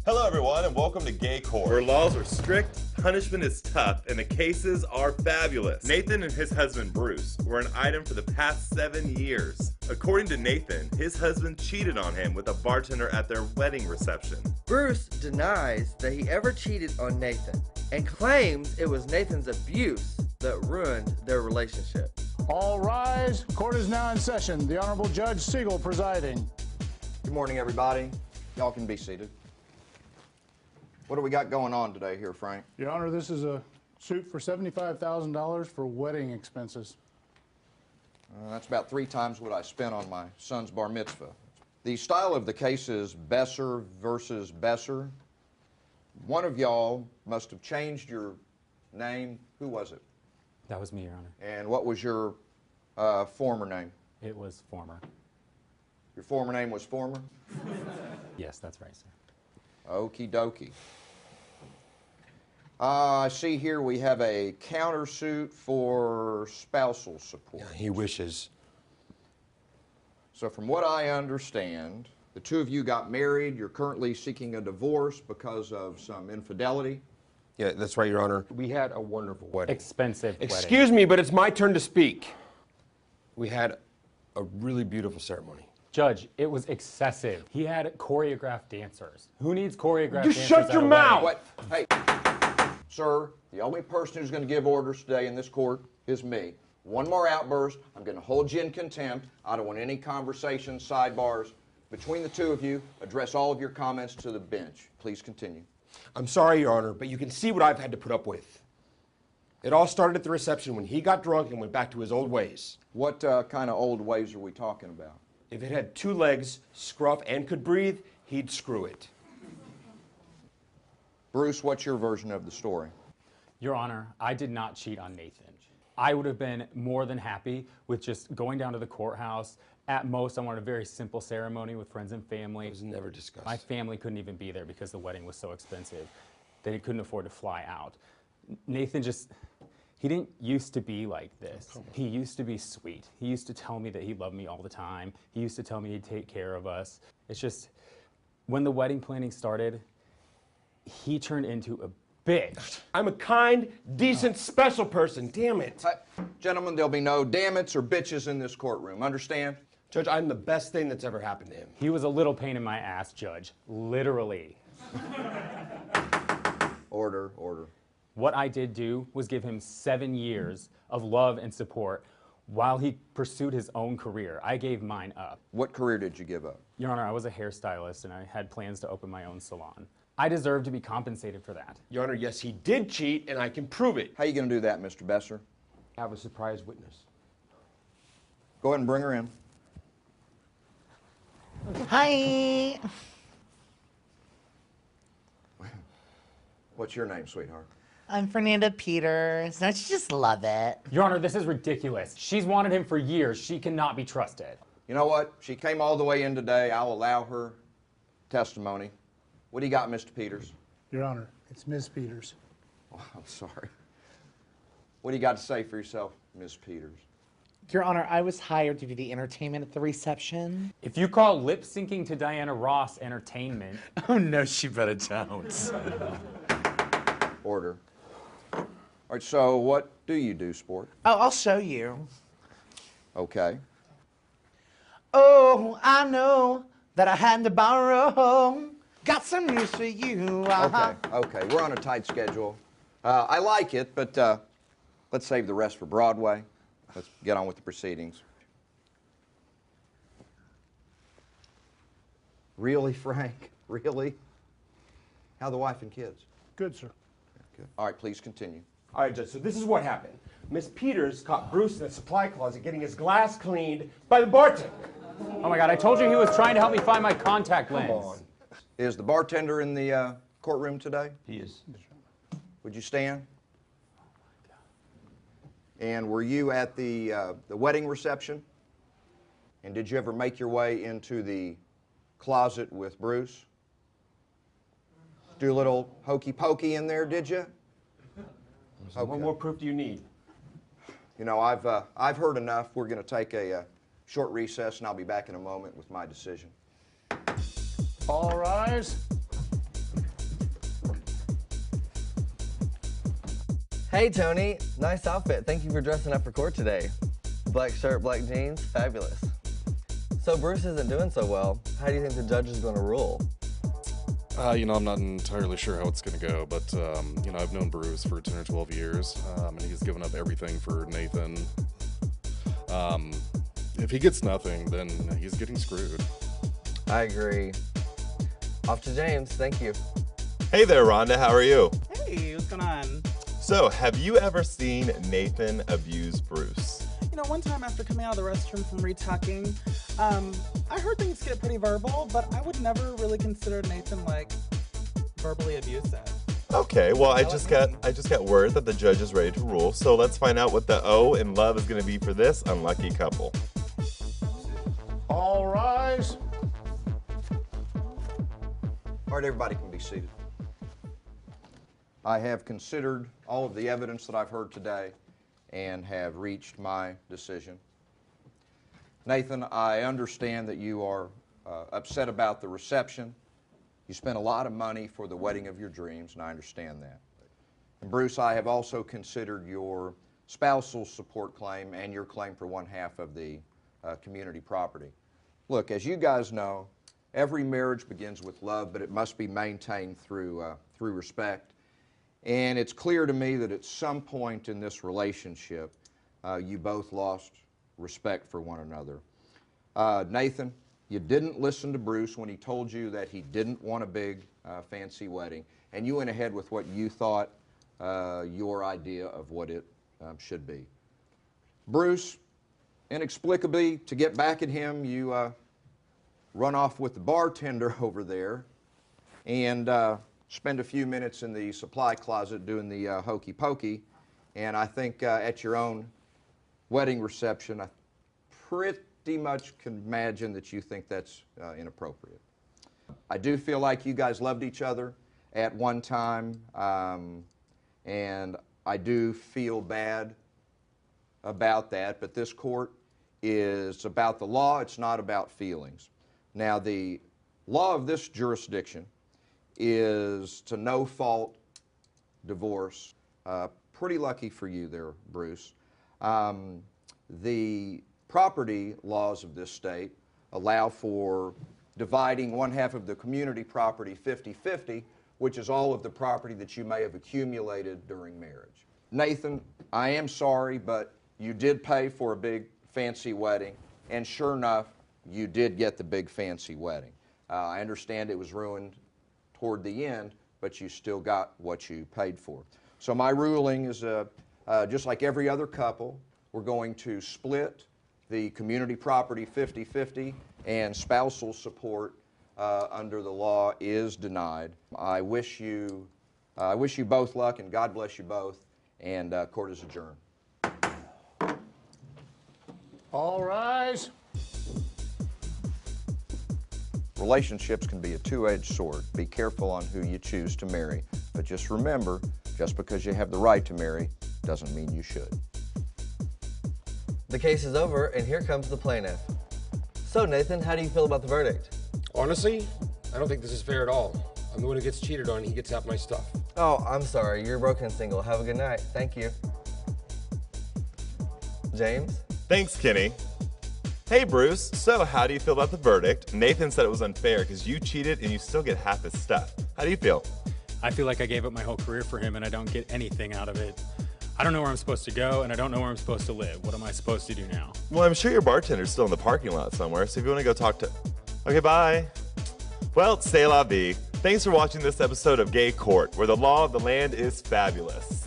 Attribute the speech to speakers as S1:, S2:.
S1: Hello everyone and welcome to Gay Court, where laws are strict, punishment is tough, and the cases are fabulous. Nathan and his husband Bruce were an item for the past 7 years. According to Nathan, his husband cheated on him with a bartender at their wedding reception.
S2: Bruce denies that he ever cheated on Nathan and claims it was Nathan's abuse that ruined their relationship.
S3: All rise. Court is now in session. The Honorable Judge Siegel presiding.
S4: Good morning, everybody. Y'all can be seated. What do we got going on today here, Frank?
S3: Your Honor, this is a suit for $75,000 for wedding expenses.
S4: That's about 3 times what I spent on my son's bar mitzvah. The style of the case is Besser versus Besser. One of y'all must have changed your name. Who was it?
S5: That was me, Your Honor.
S4: And what was your former name?
S5: It was former.
S4: Your former name was former?
S5: Yes, that's right, sir.
S4: Okie dokie. I see here we have a countersuit for spousal support.
S6: Yeah, he wishes.
S4: So from what I understand, the two of you got married. You're currently seeking a divorce because of some infidelity.
S6: Yeah, that's right, Your Honor. We had a wonderful wedding.
S5: Expensive wedding.
S6: Excuse me, but it's my turn to speak. We had a really beautiful ceremony.
S5: Judge, it was excessive. He had choreographed dancers. Who needs choreographed
S6: You
S5: dancers
S6: shut
S5: at
S6: your
S5: a
S6: mouth!
S5: wedding?
S4: What? Hey, sir, the only person who's going to give orders today in this court is me. One more outburst, I'm going to hold you in contempt. I don't want any conversations, sidebars. Between the two of you, address all of your comments to the bench. Please continue.
S6: I'm sorry, Your Honor, but you can see what I've had to put up with. It all started at the reception when he got drunk and went back to his old ways.
S4: What kind of old ways are we talking about?
S6: If it had 2 legs, scruff, and could breathe, he'd screw it.
S4: Bruce, what's your version of the story?
S5: Your Honor, I did not cheat on Nathan. I would have been more than happy with just going down to the courthouse. At most, I wanted a very simple ceremony with friends and family.
S6: It was never discussed.
S5: My family couldn't even be there because the wedding was so expensive. They couldn't afford to fly out. Nathan just, he didn't used to be like this. He used to be sweet. He used to tell me that he loved me all the time. He used to tell me he'd take care of us. It's just, when the wedding planning started, he turned into a bitch.
S6: I'm a kind, decent, special person, damn it.
S4: Gentlemen, there'll be no damn it's or bitches in this courtroom, understand?
S6: Judge, I'm the best thing that's ever happened to him.
S5: He was a little pain in my ass, Judge. Literally.
S4: Order, order.
S5: What I did do was give him 7 years of love and support while he pursued his own career. I gave mine up.
S4: What career did you give up?
S5: Your Honor, I was a hairstylist and I had plans to open my own salon. I deserve to be compensated for that.
S6: Your Honor, yes, he did cheat, and I can prove it.
S4: How are you going to do that, Mr. Besser?
S6: I have a surprise witness.
S4: Go ahead and bring her in.
S7: Hi.
S4: What's your name, sweetheart?
S7: I'm Fernanda Peters. Don't you just love it?
S5: Your Honor, this is ridiculous. She's wanted him for years. She cannot be trusted.
S4: You know what? She came all the way in today. I'll allow her testimony. What do you got, Mr. Peters?
S3: Your Honor, it's Ms. Peters.
S4: Oh, I'm sorry. What do you got to say for yourself, Ms. Peters?
S7: Your Honor, I was hired to do the entertainment at the reception.
S5: If you call lip syncing to Diana Ross entertainment.
S7: Oh no, she better don't.
S4: Order. All right, so what do you do, sport?
S7: Oh, I'll show you.
S4: Okay.
S7: Oh, I know that I had to borrow. Got some news for you.
S4: Okay, we're on a tight schedule. I like it, but let's save the rest for Broadway. Let's get on with the proceedings. Really, Frank? Really? How are the wife and kids?
S3: Good, sir.
S4: Good. All right, please continue.
S6: All right, Judge, so this is what happened. Miss Peters caught Bruce in the supply closet getting his glass cleaned by the bartender.
S5: Oh my God, I told you he was trying to help me find my contact lens.
S6: Come on.
S4: Is the bartender in the courtroom today?
S6: He is.
S4: Would you stand? And were you at the wedding reception? And did you ever make your way into the closet with Bruce? Do a little hokey pokey in there, did you?
S6: So what more proof do you need?
S4: You know, I've heard enough. We're going to take a short recess, and I'll be back in a moment with my decision.
S3: All rise.
S2: Hey, Tony. Nice outfit. Thank you for dressing up for court today. Black shirt, black jeans. Fabulous. So Bruce isn't doing so well. How do you think the judge is going to rule?
S8: I'm not entirely sure how it's going to go, but, I've known Bruce for 10 or 12 years, and he's given up everything for Nathan. If he gets nothing, then he's getting screwed.
S2: I agree. Off to James. Thank you.
S1: Hey there, Rhonda. How are you?
S9: Hey, what's going on?
S1: So, have you ever seen Nathan abuse Bruce?
S9: One time after coming out of the restroom from retucking, I heard things get pretty verbal, but I would never really consider Nathan, verbally abusive.
S1: Okay, well, I just got word that the judge is ready to rule, so let's find out what the O in love is going to be for this unlucky couple.
S3: All rise.
S4: All right, everybody can be seated. I have considered all of the evidence that I've heard today and have reached my decision. Nathan, I understand that you are upset about the reception. You spent a lot of money for the wedding of your dreams, and I understand that. And Bruce, I have also considered your spousal support claim and your claim for one half of the community property. Look, as you guys know, every marriage begins with love, but it must be maintained through respect. And it's clear to me that at some point in this relationship, you both lost respect for one another. Nathan, you didn't listen to Bruce when he told you that he didn't want a big, fancy wedding, and you went ahead with what you thought your idea of what it should be. Bruce, inexplicably, to get back at him, you run off with the bartender over there and spend a few minutes in the supply closet doing the hokey pokey, and I think at your own wedding reception, I pretty much can imagine that you think that's inappropriate. I do feel like you guys loved each other at one time, and I do feel bad about that, but this court is about the law, it's not about feelings. Now, the law of this jurisdiction is to no-fault divorce. Pretty lucky for you there, Bruce. The property laws of this state allow for dividing one half of the community property 50-50, which is all of the property that you may have accumulated during marriage. Nathan, I am sorry, but you did pay for a big fancy wedding, and sure enough, you did get the big fancy wedding. I understand it was ruined toward the end, but you still got what you paid for. So my ruling is just like every other couple, we're going to split the community property 50-50, and spousal support under the law is denied. I wish you both luck, and God bless you both, and court is adjourned.
S3: All rise.
S4: Relationships can be a two-edged sword. Be careful on who you choose to marry. But just remember, just because you have the right to marry doesn't mean you should.
S2: The case is over, and here comes the plaintiff. So, Nathan, how do you feel about the verdict?
S6: Honestly, I don't think this is fair at all. I'm the one who gets cheated on, he gets half my stuff.
S2: Oh, I'm sorry. You're broken and single. Have a good night. Thank you. James?
S1: Thanks, Kenny. Hey, Bruce. So, how do you feel about the verdict? Nathan said it was unfair because you cheated and you still get half his stuff. How do you feel?
S5: I feel like I gave up my whole career for him and I don't get anything out of it. I don't know where I'm supposed to go and I don't know where I'm supposed to live. What am I supposed to do now?
S1: Well, I'm sure your bartender's still in the parking lot somewhere, so if you want to go talk to... Okay, bye. Well, c'est la vie. Thanks for watching this episode of Gay Court, where the law of the land is fabulous.